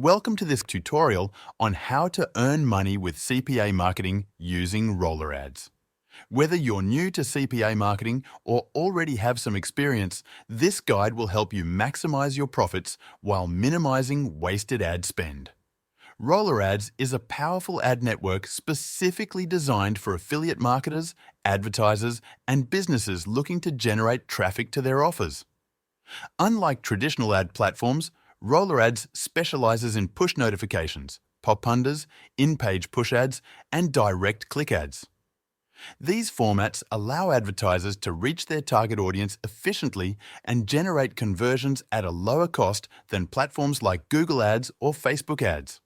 Welcome to this tutorial on how to earn money with CPA marketing using RollerAds. Whether you're new to CPA marketing or already have some experience, this guide will help you maximize your profits while minimizing wasted ad spend. RollerAds is a powerful ad network specifically designed for affiliate marketers, advertisers, and businesses looking to generate traffic to their offers. Unlike traditional ad platforms, RollerAds specializes in push notifications, pop-unders, in-page push ads, and direct click ads. These formats allow advertisers to reach their target audience efficiently and generate conversions at a lower cost than platforms like Google Ads or Facebook ads.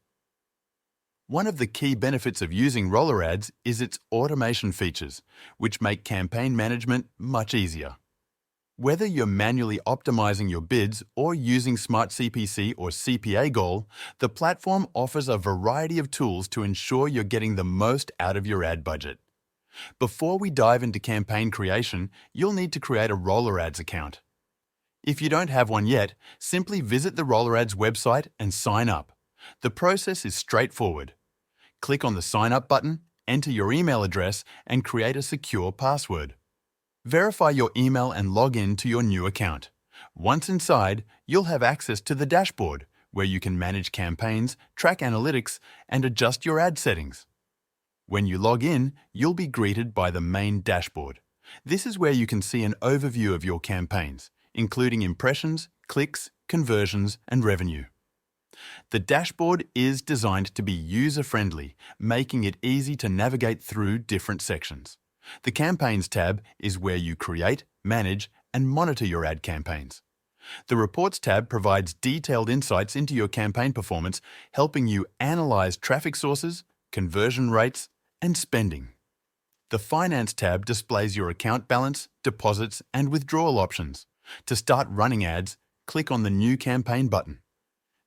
One of the key benefits of using RollerAds is its automation features, which make campaign management much easier. Whether you're manually optimizing your bids or using Smart CPC or CPA Goal, the platform offers a variety of tools to ensure you're getting the most out of your ad budget. Before we dive into campaign creation, you'll need to create a RollerAds account. If you don't have one yet, simply visit the RollerAds website and sign up. The process is straightforward. Click on the Sign Up button, enter your email address, and create a secure password. Verify your email and log in to your new account. Once inside, you'll have access to the dashboard, where you can manage campaigns, track analytics, and adjust your ad settings. When you log in, you'll be greeted by the main dashboard. This is where you can see an overview of your campaigns, including impressions, clicks, conversions, and revenue. The dashboard is designed to be user-friendly, making it easy to navigate through different sections. The Campaigns tab is where you create, manage, and monitor your ad campaigns. The Reports tab provides detailed insights into your campaign performance, helping you analyze traffic sources, conversion rates, and spending. The Finance tab displays your account balance, deposits, and withdrawal options. To start running ads, click on the New Campaign button.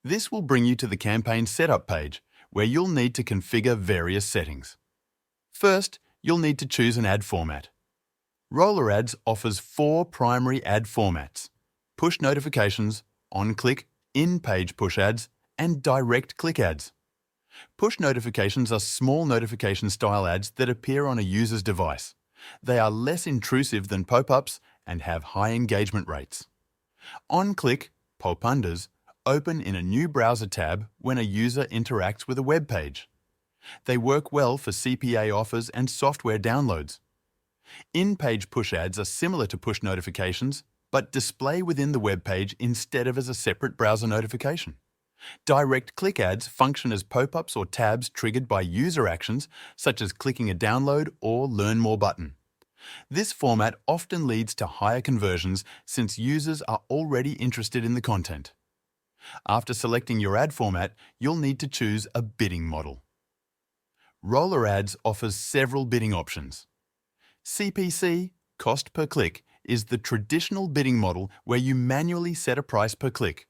This will bring you to the campaign setup page, where you'll need to configure various settings. First, you'll need to choose an ad format. RollerAds offers 4 primary ad formats: push notifications, on-click, in-page push ads, and direct click ads. Push notifications are small notification-style ads that appear on a user's device. They are less intrusive than pop-ups and have high engagement rates. On-click, pop-unders, open in a new browser tab when a user interacts with a web page. They work well for CPA offers and software downloads. In-page push ads are similar to push notifications, but display within the web page instead of as a separate browser notification. Direct click ads function as pop-ups or tabs triggered by user actions, such as clicking a download or learn more button. This format often leads to higher conversions since users are already interested in the content. After selecting your ad format, you'll need to choose a bidding model. RollerAds offers several bidding options. CPC, cost per click, is the traditional bidding model where you manually set a price per click.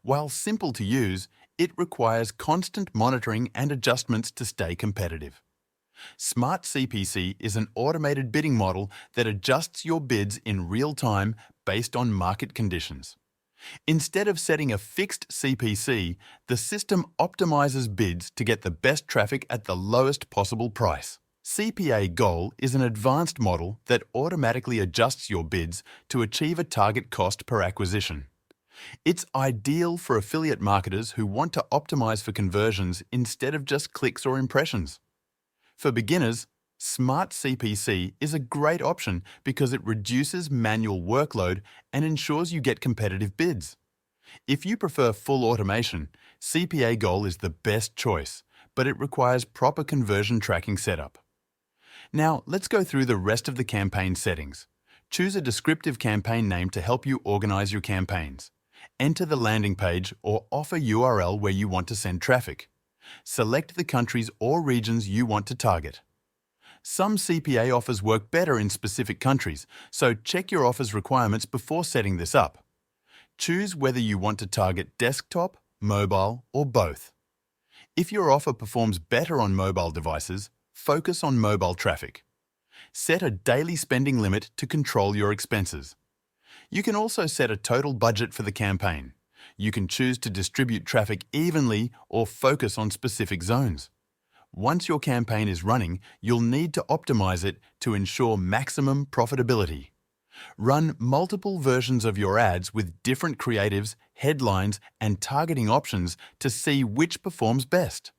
While simple to use, it requires constant monitoring and adjustments to stay competitive. Smart CPC is an automated bidding model that adjusts your bids in real time based on market conditions. Instead of setting a fixed CPC, the system optimizes bids to get the best traffic at the lowest possible price. CPA Goal is an advanced model that automatically adjusts your bids to achieve a target cost per acquisition. It's ideal for affiliate marketers who want to optimize for conversions instead of just clicks or impressions. For beginners, Smart CPC is a great option because it reduces manual workload and ensures you get competitive bids. If you prefer full automation, CPA Goal is the best choice, but it requires proper conversion tracking setup. Now, let's go through the rest of the campaign settings. Choose a descriptive campaign name to help you organize your campaigns. Enter the landing page or offer URL where you want to send traffic. Select the countries or regions you want to target. Some CPA offers work better in specific countries, so check your offer's requirements before setting this up. Choose whether you want to target desktop, mobile, or both. If your offer performs better on mobile devices, focus on mobile traffic. Set a daily spending limit to control your expenses. You can also set a total budget for the campaign. You can choose to distribute traffic evenly or focus on specific zones. Once your campaign is running, you'll need to optimize it to ensure maximum profitability. Run multiple versions of your ads with different creatives, headlines, and targeting options to see which performs best.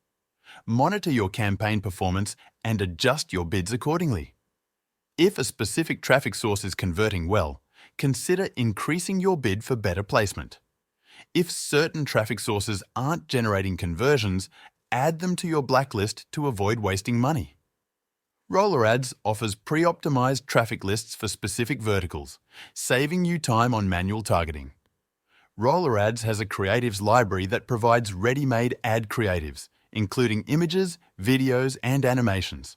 Monitor your campaign performance and adjust your bids accordingly. If a specific traffic source is converting well, consider increasing your bid for better placement. If certain traffic sources aren't generating conversions, add them to your blacklist to avoid wasting money. RollerAds offers pre-optimized traffic lists for specific verticals, saving you time on manual targeting. RollerAds has a creatives library that provides ready-made ad creatives, including images, videos, and animations.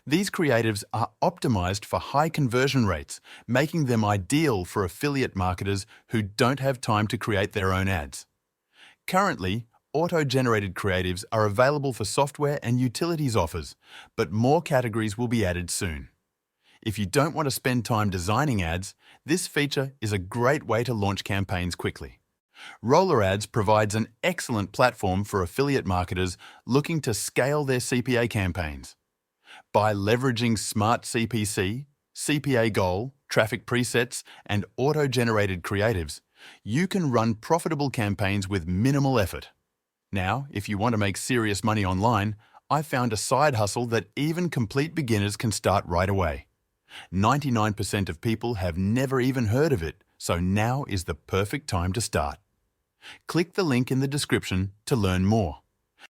These creatives are optimized for high conversion rates, making them ideal for affiliate marketers who don't have time to create their own ads. Currently, auto-generated creatives are available for software and utilities offers, but more categories will be added soon. If you don't want to spend time designing ads, this feature is a great way to launch campaigns quickly. RollerAds provides an excellent platform for affiliate marketers looking to scale their CPA campaigns. By leveraging smart CPC, CPA goal, traffic presets, and auto-generated creatives, you can run profitable campaigns with minimal effort. Now, if you want to make serious money online, I found a side hustle that even complete beginners can start right away. 99% of people have never even heard of it, so now is the perfect time to start. Click the link in the description to learn more.